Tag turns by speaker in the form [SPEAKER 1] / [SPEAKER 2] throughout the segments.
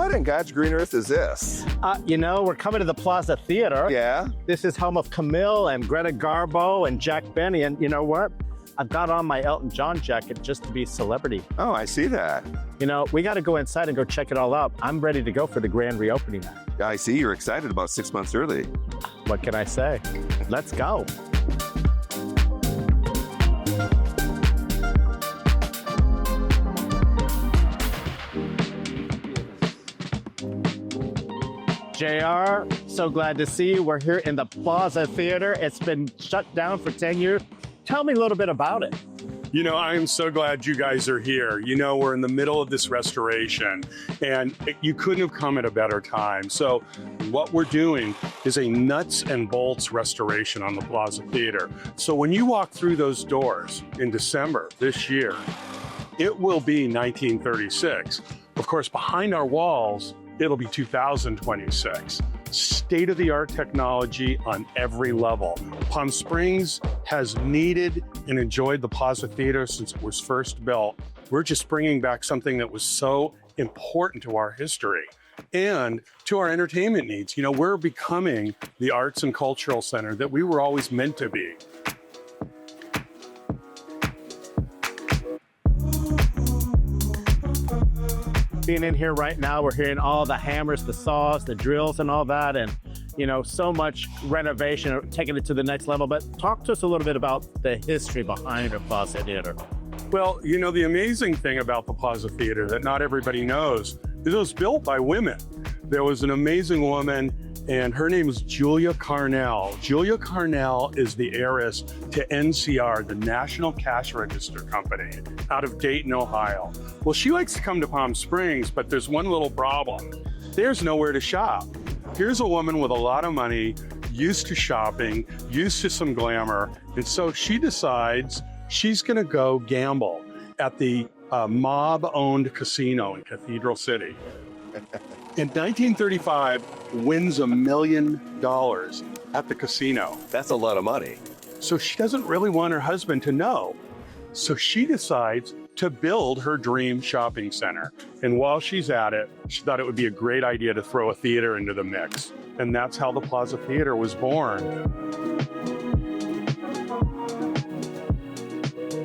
[SPEAKER 1] What in God's green earth is this?
[SPEAKER 2] We're coming to the Plaza Theatre.
[SPEAKER 1] Yeah?
[SPEAKER 2] This is home of Camille and Greta Garbo and Jack Benny. And you know what? I've got on my Elton John jacket just to be celebrity.
[SPEAKER 1] Oh, I see that.
[SPEAKER 2] We got to go inside and go check it all out. I'm ready to go for the grand reopening night.
[SPEAKER 1] I see you're excited about 6 months early.
[SPEAKER 2] What can I say? Let's go. JR, so glad to see you. We're here in the Plaza Theatre. It's been shut down for 10 years. Tell me a little bit about it.
[SPEAKER 3] I am so glad you guys are here. We're in the middle of this restoration, and you couldn't have come at a better time. So what we're doing is a nuts and bolts restoration on the Plaza Theatre. So when you walk through those doors in December this year, it will be 1936. Of course, behind our walls, it'll be 2026. State-of-the-art technology on every level. Palm Springs has needed and enjoyed the Plaza Theatre since it was first built. We're just bringing back something that was so important to our history and to our entertainment needs. We're becoming the arts and cultural center that we were always meant to be.
[SPEAKER 2] Being in here right now, we're hearing all the hammers, the saws, the drills and all that, and so much renovation, taking it to the next level. But talk to us a little bit about the history behind the Plaza Theatre.
[SPEAKER 3] Well, the amazing thing about the Plaza Theatre that not everybody knows is it was built by women. There was an amazing woman, and her name is Julia Carnell. Julia Carnell is the heiress to NCR, the National Cash Register Company, out of Dayton, Ohio. Well, she likes to come to Palm Springs, but there's one little problem. There's nowhere to shop. Here's a woman with a lot of money, used to shopping, used to some glamour, and so she decides she's gonna go gamble at the mob-owned casino in Cathedral City. In 1935, wins $1 million at the casino.
[SPEAKER 1] That's a lot of money.
[SPEAKER 3] So she doesn't really want her husband to know. So she decides to build her dream shopping center. And while she's at it, she thought it would be a great idea to throw a theater into the mix. And that's how the Plaza Theatre was born.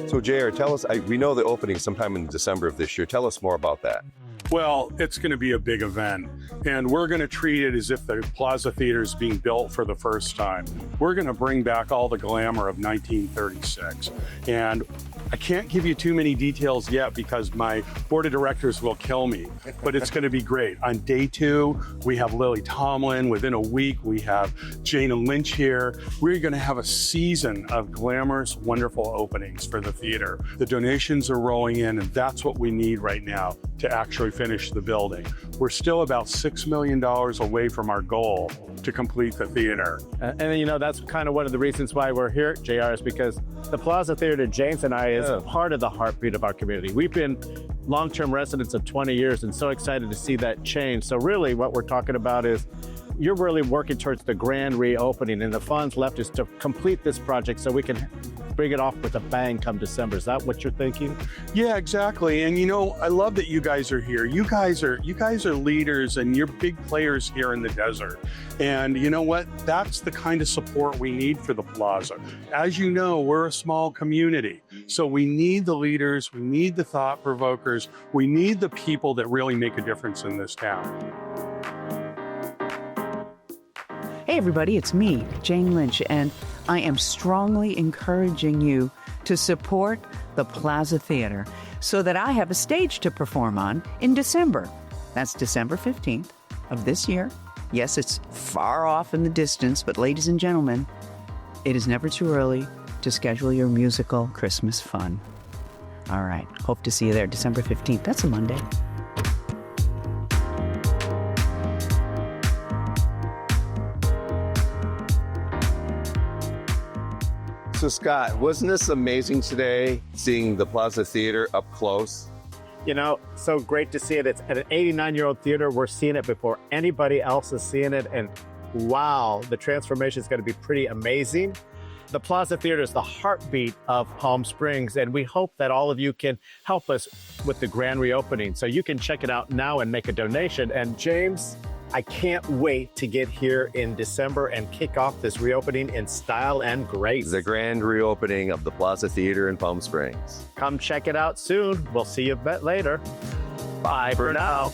[SPEAKER 1] So JR, tell us, we know the opening sometime in December of this year. Tell us more about that.
[SPEAKER 3] Well, it's going to be a big event, and we're going to treat it as if the Plaza Theatre is being built for the first time. We're going to bring back all the glamour of 1936, and I can't give you too many details yet because my board of directors will kill me, but it's going to be great. On day 2, we have Lily Tomlin. Within a week, we have Jane and Lynch here. We're going to have a season of glamorous, wonderful openings for the theater. The donations are rolling in, and that's what we need right now to actually finish the building. We're still about $6 million away from our goal to complete the theater.
[SPEAKER 2] And that's kind of one of the reasons why we're here, JR, is because the Plaza Theatre, James and I, is part of the heartbeat of our community. We've been long-term residents of 20 years and so excited to see that change. So really what we're talking about is you're really working towards the grand reopening, and the funds left is to complete this project so we can bring it off with a bang come December. Is that what you're thinking?
[SPEAKER 3] Yeah, exactly. And I love that you guys are here. You guys are leaders, and you're big players here in the desert. And you know what? That's the kind of support we need for the Plaza. As you know, we're a small community. So we need the leaders, we need the thought provokers, we need the people that really make a difference in this town.
[SPEAKER 4] Hey everybody, it's me, Jane Lynch, and I am strongly encouraging you to support the Plaza Theatre so that I have a stage to perform on in December. That's December 15th of this year. Yes, it's far off in the distance, but ladies and gentlemen, it is never too early to schedule your musical Christmas fun. All right, hope to see you there December 15th. That's a Monday.
[SPEAKER 1] So Scott, wasn't this amazing today, seeing the Plaza Theatre up close?
[SPEAKER 2] So great to see it. It's at an 89-year-old theater. We're seeing it before anybody else is seeing it. And wow, the transformation is going to be pretty amazing. The Plaza Theater is the heartbeat of Palm Springs, and we hope that all of you can help us with the grand reopening. So you can check it out now and make a donation. And James, I can't wait to get here in December and kick off this reopening in style and grace.
[SPEAKER 1] The grand reopening of the Plaza Theater in Palm Springs.
[SPEAKER 2] Come check it out soon. We'll see you a bit later. Bye for now.